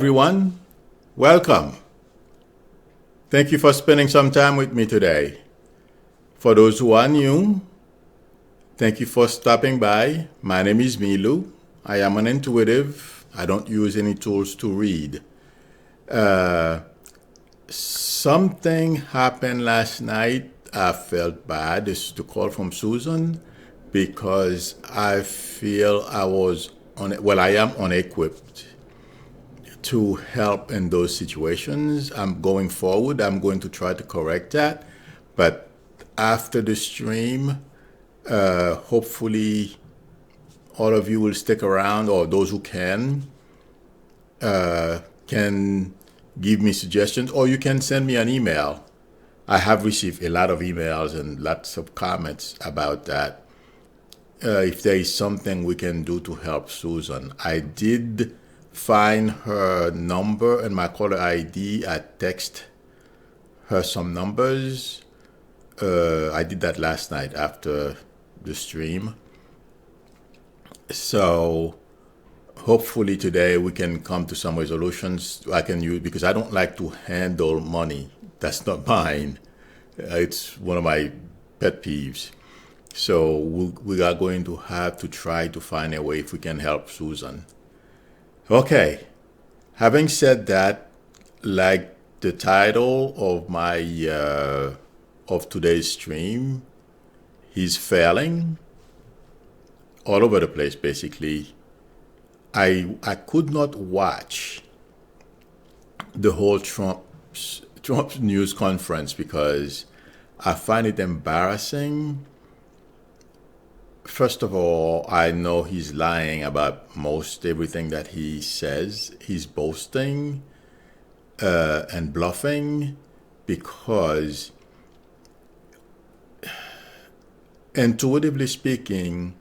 Everyone, welcome. Thank you for spending some time with me today. For those who are new, thank you for stopping by. My name is Milu. I am an intuitive. I don't use any tools to read. Something happened last night. I felt bad. This is the call from Susan because I feel I am unequipped to help in those situations. I'm going forward. I'm going to try to correct that. But after the stream, hopefully all of you will stick around, or those who can give me suggestions, or you can send me an email. I have received a lot of emails and lots of comments about that. If there is something we can do to help Susan. I did find her number and my caller ID. I text her some numbers. I did that last night after the stream. So hopefully today we can come to some resolutions I can use, because I don't like to handle money. That's not mine. It's one of my pet peeves. So we are going to have to try to find a way if we can help Susan. Okay, having said that, like the title of my of today's stream, he's failing all over the place. Basically, I could not watch the whole Trump's news conference because I find it embarrassing. First of all, I know he's lying about most everything that he says. He's boasting and bluffing because, intuitively speaking,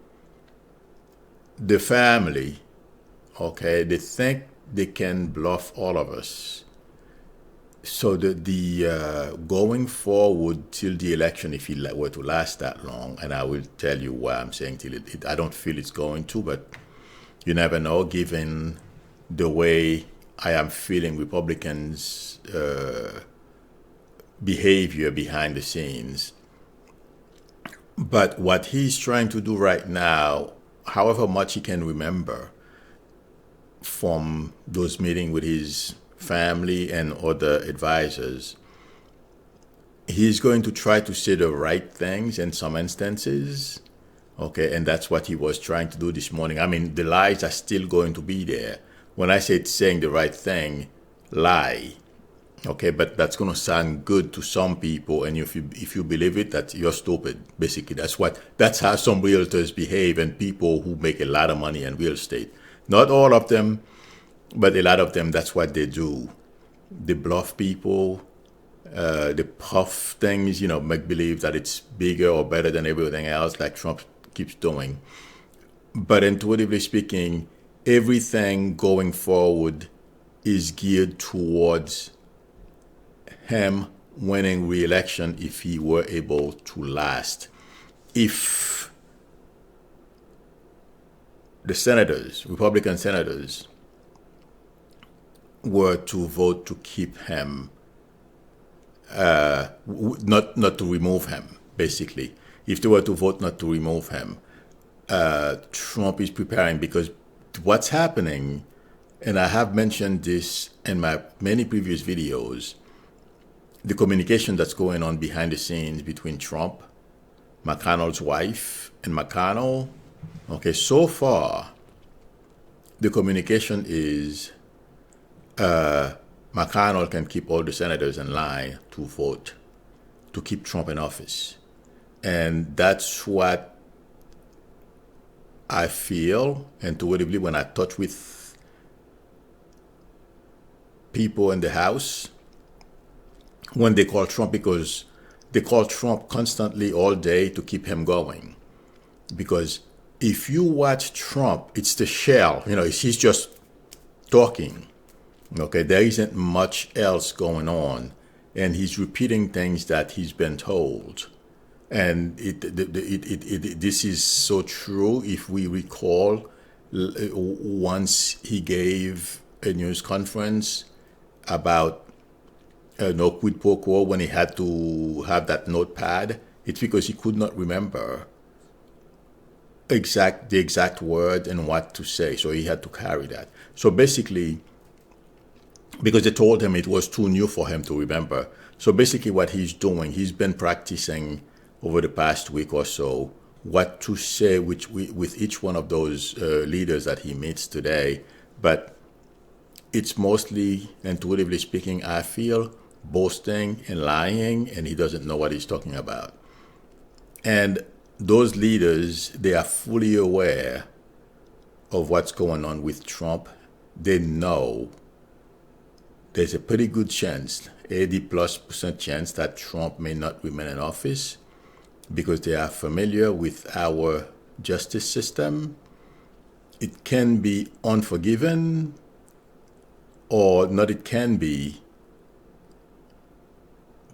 the family, okay, they think they can bluff all of us. So the going forward till the election, if it were to last that long, and I will tell you why I'm saying till I don't feel it's going to, but you never know, given the way I am feeling Republicans' behavior behind the scenes. But what he's trying to do right now, however much he can remember from those meetings with his family and other advisors, he's going to try to say the right things in some instances. Okay, and that's what he was trying to do this morning. I mean, the lies are still going to be there. When I say saying the right thing, lie. Okay, but that's going to sound good to some people, and if you believe it, that you're stupid. Basically, that's how some realtors behave, and people who make a lot of money in real estate. Not all of them, but a lot of them, that's what they do. They bluff people, they puff things, make believe that it's bigger or better than everything else, like Trump keeps doing. But intuitively speaking, everything going forward is geared towards him winning re-election if he were able to last. If the senators, Republican senators, were to vote to keep him, not to remove him, basically. If they were to vote not to remove him, Trump is preparing, because what's happening, and I have mentioned this in my many previous videos, the communication that's going on behind the scenes between Trump, McConnell's wife, and McConnell. Okay, so far, the communication is McConnell can keep all the senators in line to vote to keep Trump in office. And that's what I feel intuitively when I touch with people in the House when they call Trump, because they call Trump constantly all day to keep him going. Because if you watch Trump, it's the shell, he's just talking. Okay, there isn't much else going on, and he's repeating things that he's been told. And this is so true if we recall once he gave a news conference about no quid pro quo when he had to have that notepad, it's because he could not remember the exact word and what to say, so he had to carry that. So basically, because they told him it was too new for him to remember. So basically what he's doing, he's been practicing over the past week or so what to say with each one of those leaders that he meets today. But it's mostly, intuitively speaking, I feel, boasting and lying, and he doesn't know what he's talking about. And those leaders, they are fully aware of what's going on with Trump. They know there's a pretty good chance, 80+% chance, that Trump may not remain in office because they are familiar with our justice system. It can be unforgiven, or not, it can be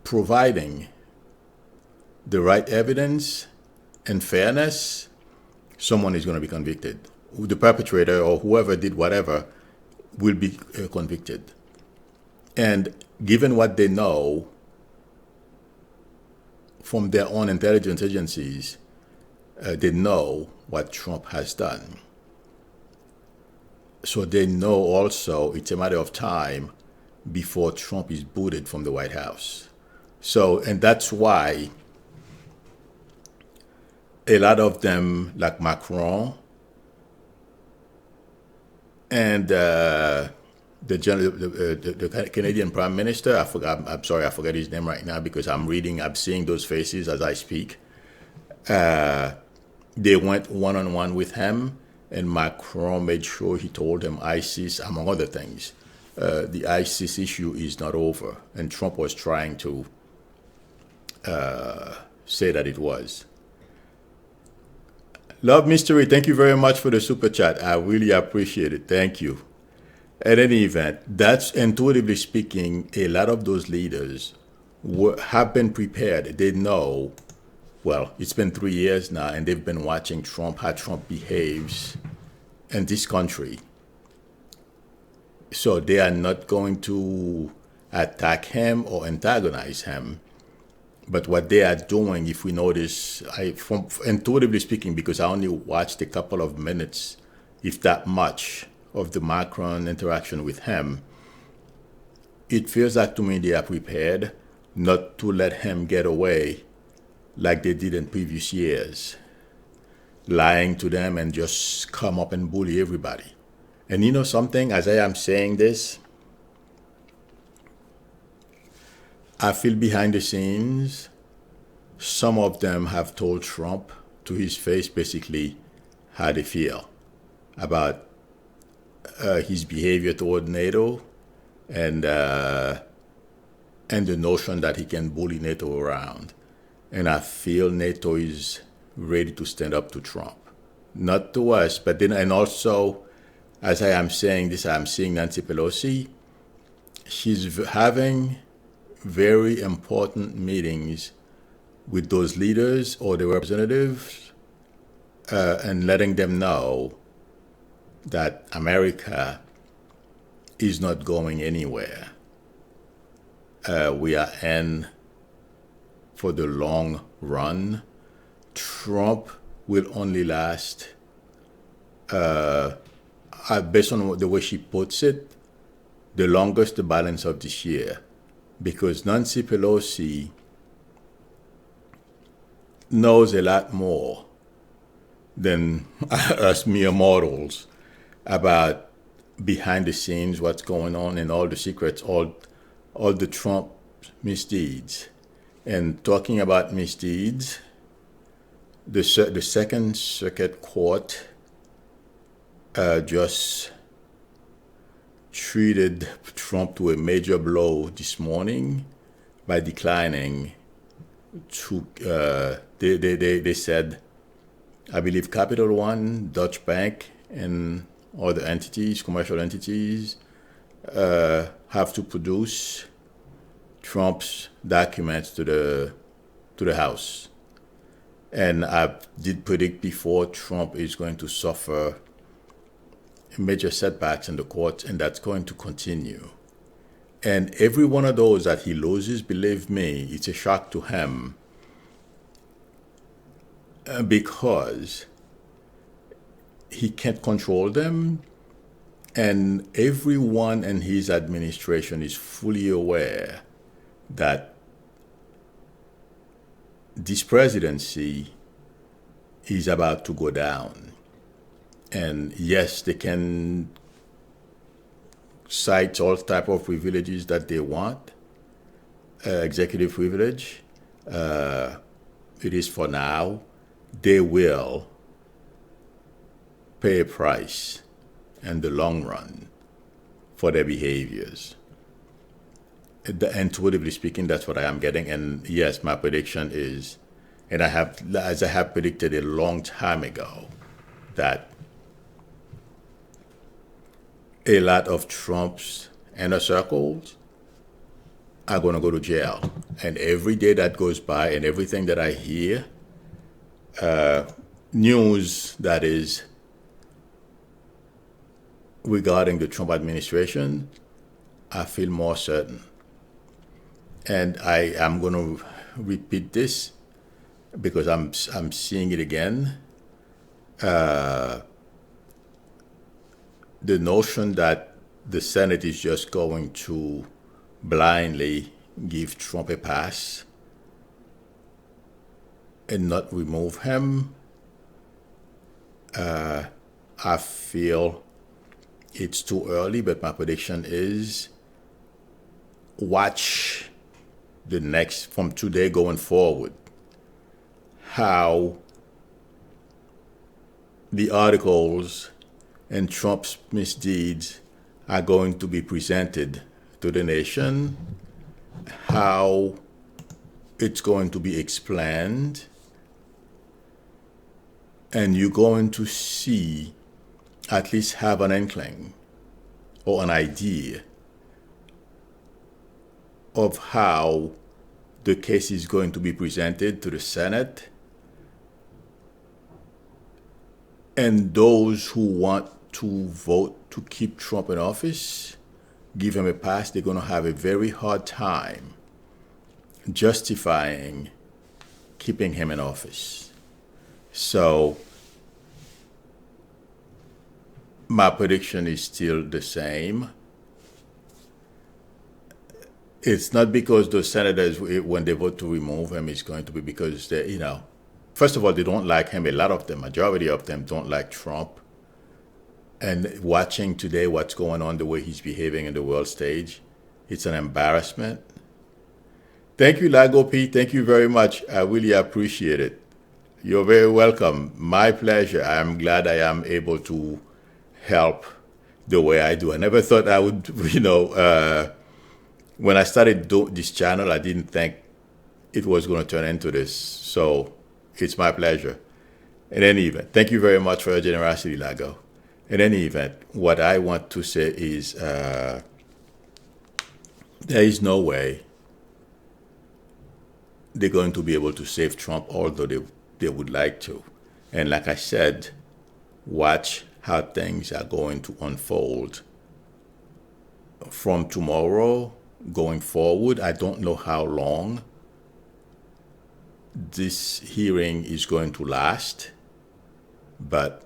providing the right evidence and fairness, someone is going to be convicted. The perpetrator or whoever did whatever will be convicted. And given what they know from their own intelligence agencies, they know what Trump has done. So they know also it's a matter of time before Trump is booted from the White House. So, and that's why a lot of them, like Macron and the Canadian Prime Minister, I'm sorry, I forget his name right now because I'm seeing those faces as I speak. They went one-on-one with him, and Macron made sure he told him ISIS, among other things, the ISIS issue is not over. And Trump was trying to say that it was. Love Mystery, thank you very much for the super chat. I really appreciate it. Thank you. At any event, that's, intuitively speaking, a lot of those leaders have been prepared. They know, well, it's been 3 years now, and they've been watching Trump, how Trump behaves in this country. So they are not going to attack him or antagonize him. But what they are doing, if we notice, from intuitively speaking, because I only watched a couple of minutes, if that much, of the Macron interaction with him, it feels like to me they are prepared not to let him get away like they did in previous years, lying to them and just come up and bully everybody. And you know something, as I am saying this, I feel behind the scenes, some of them have told Trump to his face basically how they feel about his behavior toward NATO and the notion that he can bully NATO around. And I feel NATO is ready to stand up to Trump. Not to us, but then, and also, as I am saying this, I'm seeing Nancy Pelosi. She's having very important meetings with those leaders or the representatives and letting them know that America is not going anywhere. We are in for the long run. Trump will only last, based on the way she puts it, the longest the balance of this year. Because Nancy Pelosi knows a lot more than us mere mortals about behind the scenes, what's going on, and all the secrets, all the Trump misdeeds. And talking about misdeeds, the Second Circuit Court just treated Trump to a major blow this morning by declining to, they said, I believe Capital One, Deutsche Bank, and other entities, commercial entities, have to produce Trump's documents to the House. And I did predict before Trump is going to suffer major setbacks in the courts, and that's going to continue. And every one of those that he loses, believe me, it's a shock to him because he can't control them. And everyone in his administration is fully aware that this presidency is about to go down. And yes, they can cite all type of privileges that they want, executive privilege. It is for now. They will pay a price in the long run for their behaviors. Intuitively speaking, that's what I am getting. And yes, my prediction is, and as I have predicted a long time ago, that a lot of Trump's inner circles are going to go to jail. And every day that goes by and everything that I hear, news that is regarding the Trump administration, I feel more certain. And I am going to repeat this because I'm seeing it again. The notion that the Senate is just going to blindly give Trump a pass and not remove him, I feel it's too early, but my prediction is watch the next, from today going forward, how the articles and Trump's misdeeds are going to be presented to the nation, how it's going to be explained, and you're going to see, at least have an inkling or an idea of how the case is going to be presented to the Senate. And those who want to vote to keep Trump in office, give him a pass, they're going to have a very hard time justifying keeping him in office. So my prediction is still the same. It's not because the senators, when they vote to remove him, it's going to be because they, first of all, they don't like him. A lot of them, majority of them, don't like Trump. And watching today what's going on, the way he's behaving in the world stage, it's an embarrassment. Thank you, Lago P. Thank you very much. I really appreciate it. You're very welcome. My pleasure. I am glad I am able to help the way I do. I never thought I would, when I started this channel, I didn't think it was going to turn into this. So it's my pleasure. In any event, thank you very much for your generosity, Lago. In any event, what I want to say is there is no way they're going to be able to save Trump, although they would like to. And like I said, watch how things are going to unfold from tomorrow going forward. I don't know how long this hearing is going to last, but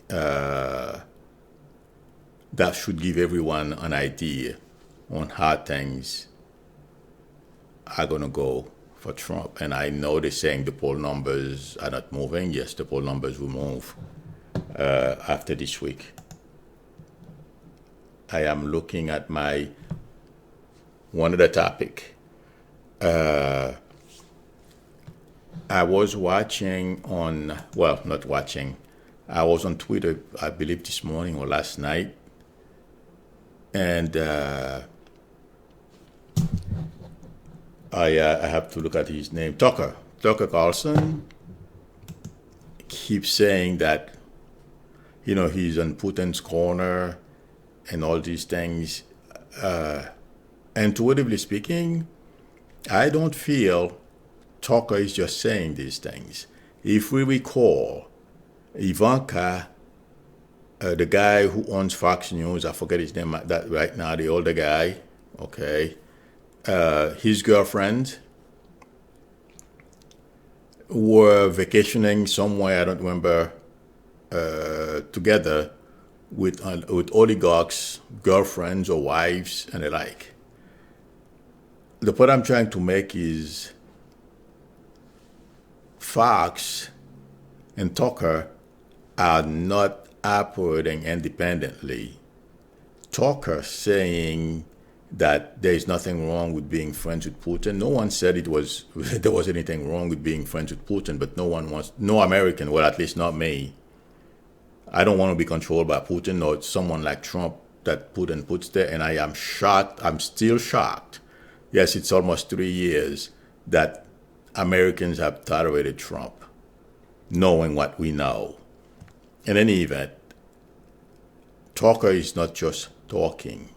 that should give everyone an idea on how things are going to go for Trump. And I know they're saying the poll numbers are not moving. Yes, the poll numbers will move after this week. I am looking at one other topic. I was watching I was on Twitter, I believe this morning or last night, and I have to look at his name, Tucker Carlson keeps saying that, he's on Putin's corner and all these things. Intuitively speaking, I don't feel Tucker is just saying these things. If we recall, Ivanka The guy who owns Fox News, I forget his name that right now, the older guy, okay, his girlfriend were vacationing somewhere, I don't remember, together with oligarchs, girlfriends or wives and the like. The point I'm trying to make is Fox and Tucker are not operating independently. Tucker saying that there is nothing wrong with being friends with Putin. No one said there was anything wrong with being friends with Putin, but no American, well, at least not me. I don't want to be controlled by Putin or someone like Trump that Putin puts there, and I am shocked. I'm still shocked. Yes, it's almost 3 years that Americans have tolerated Trump, knowing what we know. In any event, Tucker is not just talking.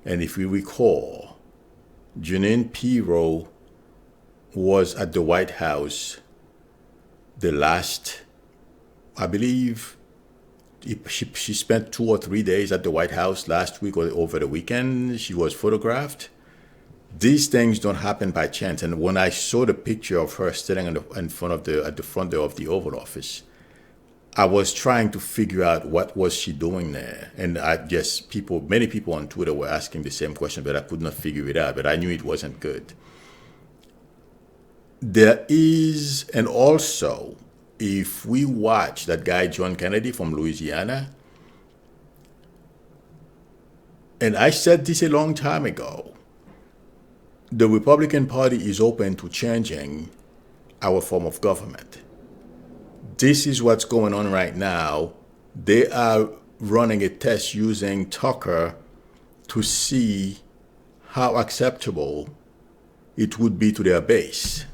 And if we recall, Jeanine Pirro was at the White House the last, I believe, she spent 2 or 3 days at the White House last week or over the weekend. She was photographed. These things don't happen by chance. And when I saw the picture of her sitting at the front door of the Oval Office, I was trying to figure out what was she doing there. And I guess many people on Twitter were asking the same question, but I could not figure it out. But I knew it wasn't good. There is, and also, if we watch that guy John Kennedy from Louisiana, and I said this a long time ago, the Republican Party is open to changing our form of government. This is what's going on right now. They are running a test using Tucker to see how acceptable it would be to their base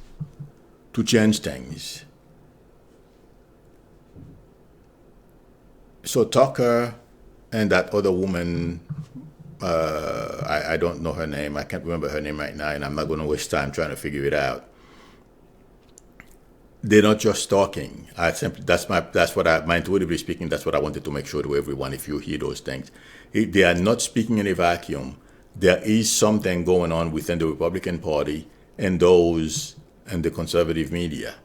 to change things. So Tucker and that other woman, I don't know her name. I can't remember her name right now, and I'm not going to waste time trying to figure it out. They're not just talking. Intuitively speaking, that's what I wanted to make sure to everyone. If you hear those things, they are not speaking in a vacuum. There is something going on within the Republican Party and those and the conservative media.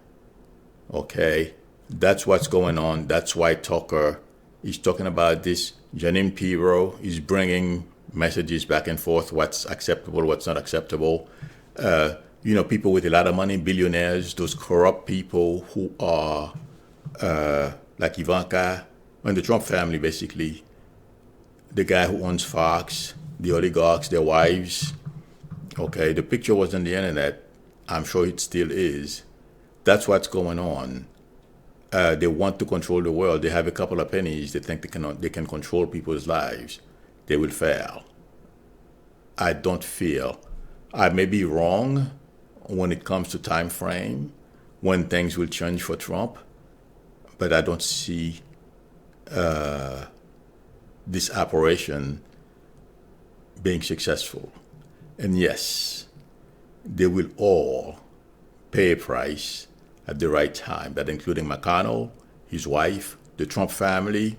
Okay, that's what's going on. That's why Tucker is talking about this. Jeanine Pirro is bringing messages back and forth, what's acceptable, what's not acceptable. People with a lot of money, billionaires, those corrupt people who are like Ivanka and the Trump family, basically. The guy who owns Fox, the oligarchs, their wives. Okay, the picture was on the internet. I'm sure it still is. That's what's going on. They want to control the world. They have a couple of pennies. They think they can control people's lives. They will fail. I don't feel. I may be wrong when it comes to time frame, when things will change for Trump, but I don't see this operation being successful. And yes, they will all pay a price at the right time, that including McConnell, his wife, the Trump family.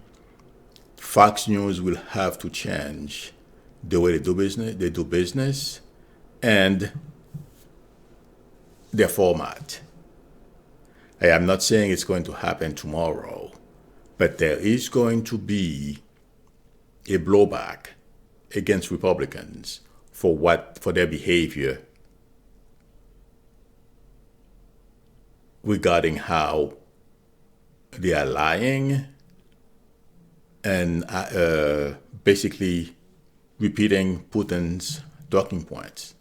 Fox News will have to change the way they do business, and their format. I am not saying it's going to happen tomorrow, but there is going to be a blowback against Republicans for their behavior regarding how they are lying and basically repeating Putin's talking points.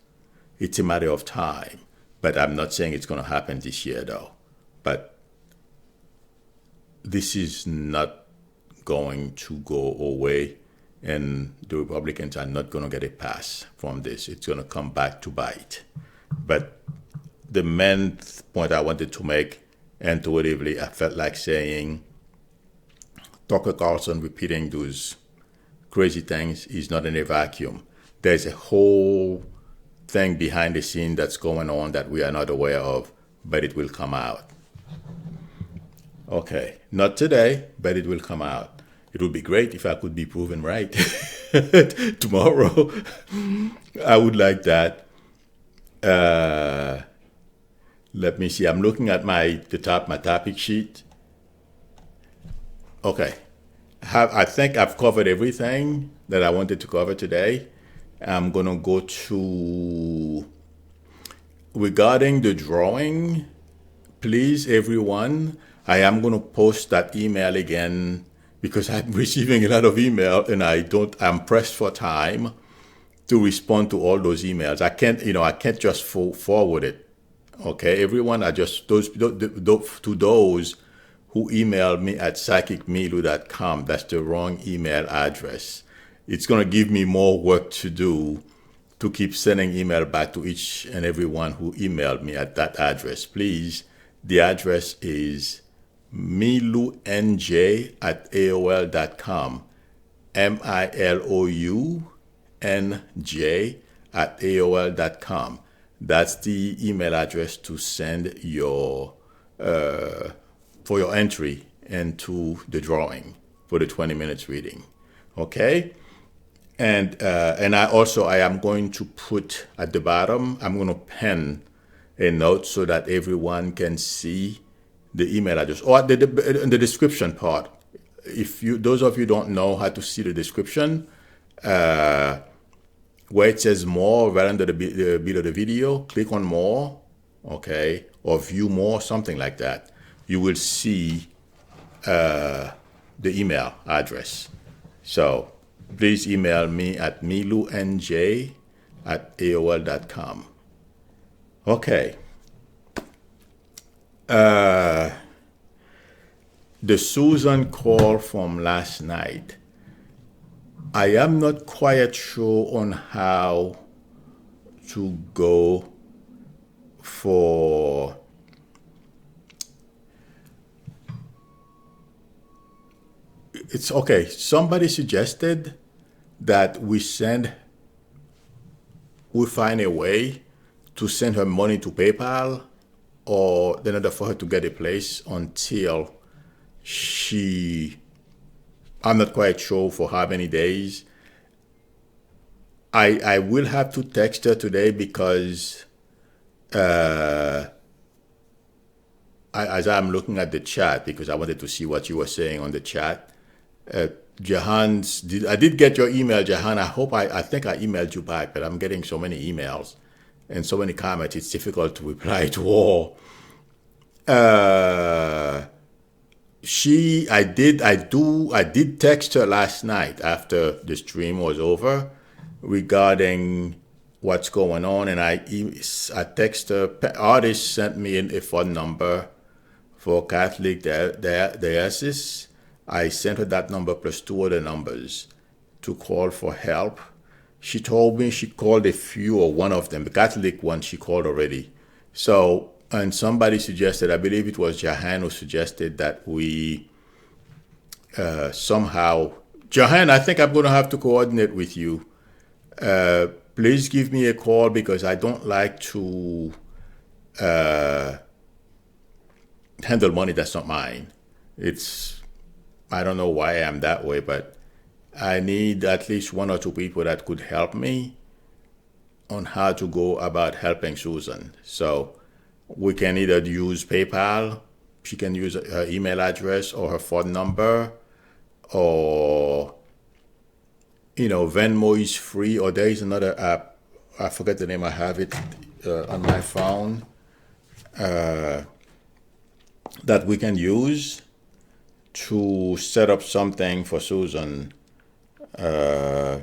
It's a matter of time, but I'm not saying it's going to happen this year, though. But this is not going to go away, and the Republicans are not going to get a pass from this. It's going to come back to bite. But the main point I wanted to make, intuitively, I felt like saying Tucker Carlson repeating those crazy things is not in a vacuum. There's a whole thing behind the scene that's going on that we are not aware of, but it will come out. Okay, not today, but it will come out. It would be great if I could be proven right tomorrow. I would like that. Let me see. I'm looking at my topic sheet. Okay. I think I've covered everything that I wanted to cover today. I'm gonna go to regarding the drawing. Please, everyone, I am gonna post that email again because I'm receiving a lot of email and I'm pressed for time to respond to all those emails. I can't just forward it. Okay, everyone, I just to those who emailed me at psychicmilu.com. That's the wrong email address. It's going to give me more work to do to keep sending email back to each and everyone who emailed me at that address. Please, the address is milounj@aol.com. milounj@aol.com. That's the email address to send your for your entry into the drawing for the 20 minutes reading. Okay? And I am going to put at the bottom, I'm going to pen a note so that everyone can see the email address or in the description part. If those of you don't know how to see the description, where it says more right under the below the video, click on more, okay, or view more, something like that. You will see the email address. So please email me at milounj@aol.com. Okay. The Susan call from last night. I am not quite sure on how to go for it's okay. Somebody suggested that we find a way to send her money to PayPal or in order for her to get a place until I'm not quite sure for how many days. I will have to text her today because as I'm looking at the chat, because I wanted to see what you were saying on the chat. I did get your email, Jahan. I think I emailed you back, but I'm getting so many emails and so many comments, it's difficult to reply to all. I did text her last night after the stream was over regarding what's going on, and I text her. Artist sent me a phone number for Catholic diocese. I sent her that number plus 2 other numbers to call for help. She told me she called a few or one of them. The Catholic one she called already. So, and somebody suggested, I believe it was Jahan who suggested that we somehow, Jahan, I think I'm going to have to coordinate with you. Please give me a call because I don't like to handle money that's not mine. I don't know why I'm that way, but I need at least 1 or 2 people that could help me on how to go about helping Susan. So we can either use PayPal, she can use her email address or her phone number, or, Venmo is free, or there is another app, I forget the name, I have it on my phone, that we can use to set up something for Susan. I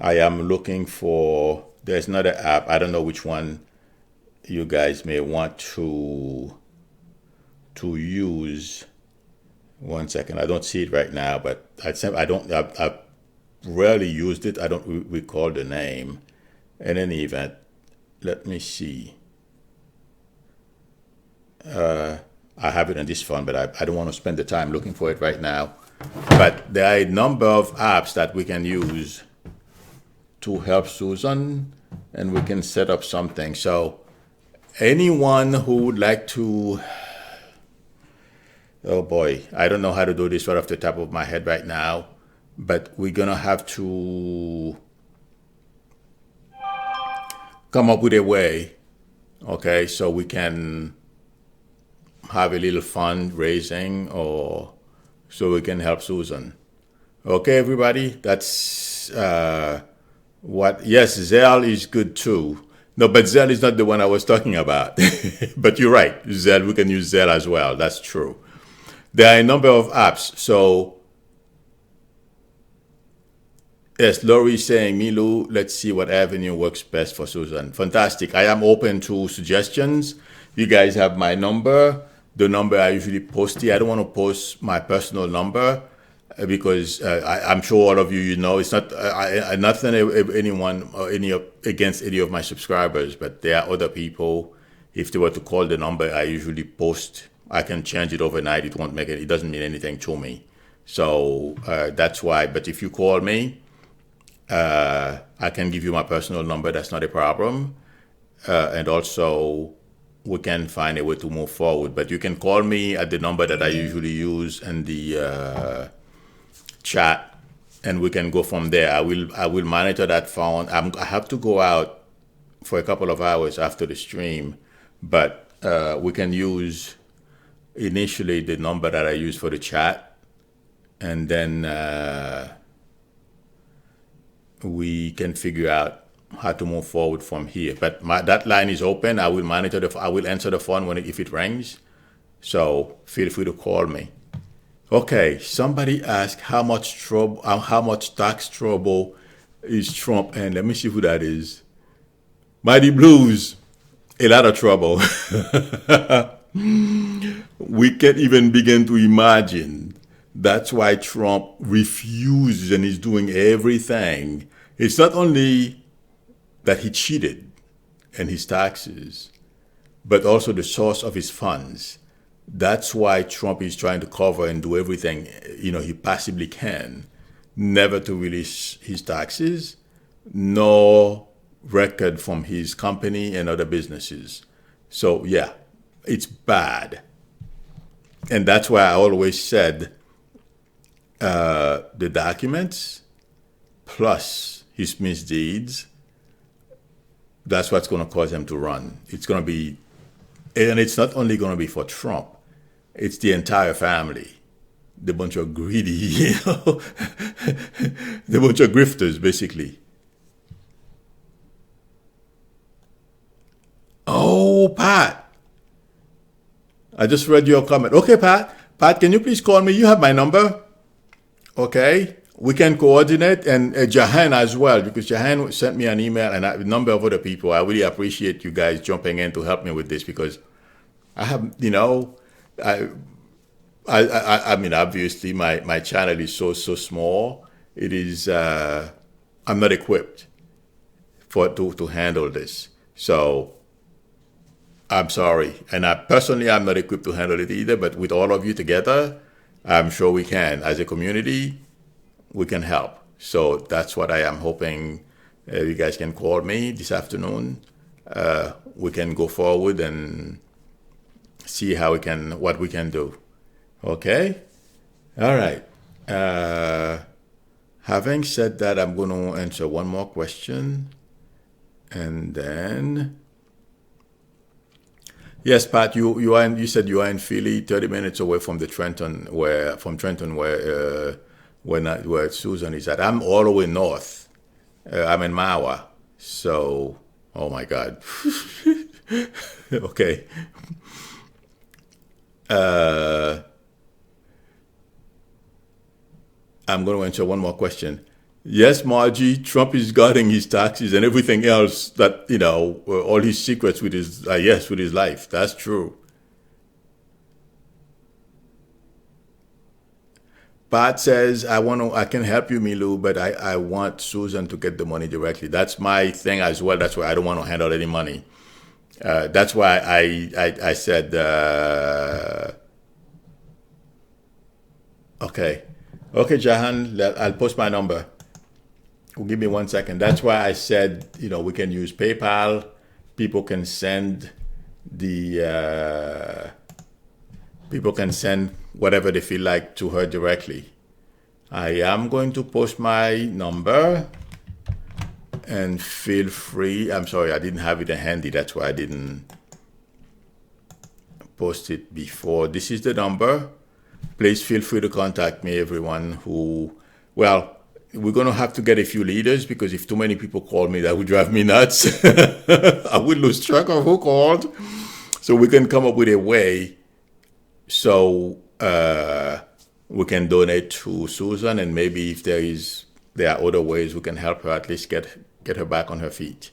am looking for, there's another app, I don't know which one you guys may want to use. One second, I don't see it right now, but I've rarely used it. I don't recall the name. In any event, let me see. I have it on this phone, but I don't want to spend the time looking for it right now. But there are a number of apps that we can use to help Susan, and we can set up something. So anyone who would like to Oh boy, I don't know how to do this right off the top of my head right now, but we're gonna have to come up with a way, okay, so we can have a little fundraising or so we can help Susan. Okay, everybody, that's what, yes, Zelle is good too. No, but Zelle is not the one I was talking about. But you're right, Zelle, we can use Zelle as well. That's true. There are a number of apps. So, yes, Lori is saying, Milu, let's see what avenue works best for Susan. Fantastic. I am open to suggestions. You guys have my number, the number I usually post here. I don't want to post my personal number because I'm sure all of you know it's not nothing anyone or against any of my subscribers, but there are other people. If they were to call the number I usually post, I can change it overnight. It won't make it. It doesn't mean anything to me. So that's why. But if you call me, I can give you my personal number. That's not a problem. And also, we can find a way to move forward. But you can call me at the number that I usually use in the chat, and we can go from there. I will monitor that phone. I have to go out for a couple of hours after the stream, but we can use initially the number that I use for the chat, and then we can figure out how to move forward from here. But that line is open. I will monitor I will answer the phone if it rings. So feel free to call me. Okay, somebody asked how much tax trouble is Trump in? Let me see who that is. Mighty Blues, a lot of trouble. We can't even begin to imagine. That's why Trump refuses and is doing everything. It's not only that he cheated in his taxes, but also the source of his funds. That's why Trump is trying to cover and do everything he possibly can, never to release his taxes, nor record from his company and other businesses. So yeah, it's bad. And that's why I always said the documents plus his misdeeds, that's what's going to cause him to run. It's going to be, and it's not only going to be for Trump, it's the entire family. The bunch of greedy, the bunch of grifters, basically. Oh, Pat. I just read your comment. Okay, Pat. Pat, can you please call me? You have my number. Okay. We can coordinate, and Jahan as well, because Jahan sent me an email and a number of other people. I really appreciate you guys jumping in to help me with this, because I have, I mean, obviously my channel is so small. It is, I'm not equipped to handle this. So I'm sorry. And I'm not equipped to handle it either, but with all of you together, I'm sure we can. As a community, we can help. So that's what I am hoping you guys can call me this afternoon. We can go forward and see what we can do. Okay? All right. Having said that, I'm going to answer one more question. And then, yes, Pat, you said you are in Philly, 30 minutes away from Trenton, where Susan is at. I'm all the way north. I'm in Mawa. So, oh my God. Okay. I'm going to answer one more question. Yes, Margie, Trump is guarding his taxes and everything else that, all his secrets with his life. That's true. Pat says, I can help you, Milu, but I want Susan to get the money directly. That's my thing as well. That's why I don't want to handle any money. That's why I said, okay. Okay, Jahan, I'll post my number. Give me 1 second. That's why I said, we can use PayPal. People can send whatever they feel like to her directly. I am going to post my number, and feel free. I'm sorry, I didn't have it handy. That's why I didn't post it before. This is the number. Please feel free to contact me, everyone who, well, we're going to have to get a few leaders, because if too many people call me, that would drive me nuts. I would lose track of who called. So we can come up with a way so we can donate to Susan, and maybe if there are other ways we can help her, at least get her back on her feet.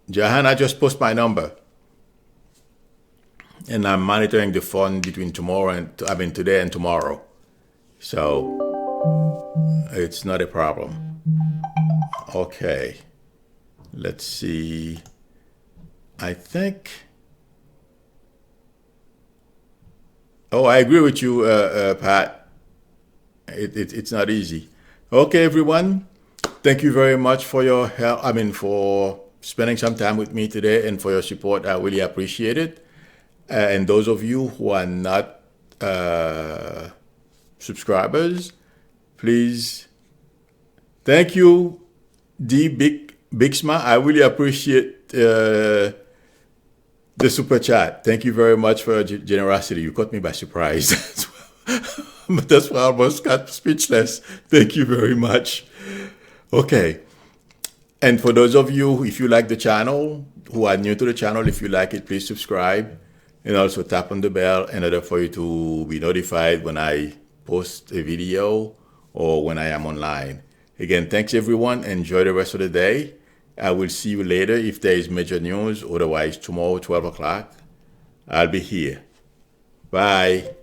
Jahan, I just post my number, and I'm monitoring the fund between today and tomorrow, so it's not a problem. Okay, let's see. I think. Oh, I agree with you, Pat. It's not easy. Okay, everyone. Thank you very much for your help. For spending some time with me today, and for your support. I really appreciate it. And those of you who are not subscribers, please. Thank you, D Bixma. I really appreciate the super chat. Thank you very much for your generosity. You caught me by surprise. But that's why I almost got speechless. Thank you very much. Okay. And for those of you, if you like the channel, who are new to the channel, if you like it, please subscribe, and also tap on the bell in order for you to be notified when I post a video or when I am online. Again, thanks everyone. Enjoy the rest of the day. I will see you later if there is major news. Otherwise, tomorrow, 12 o'clock, I'll be here. Bye.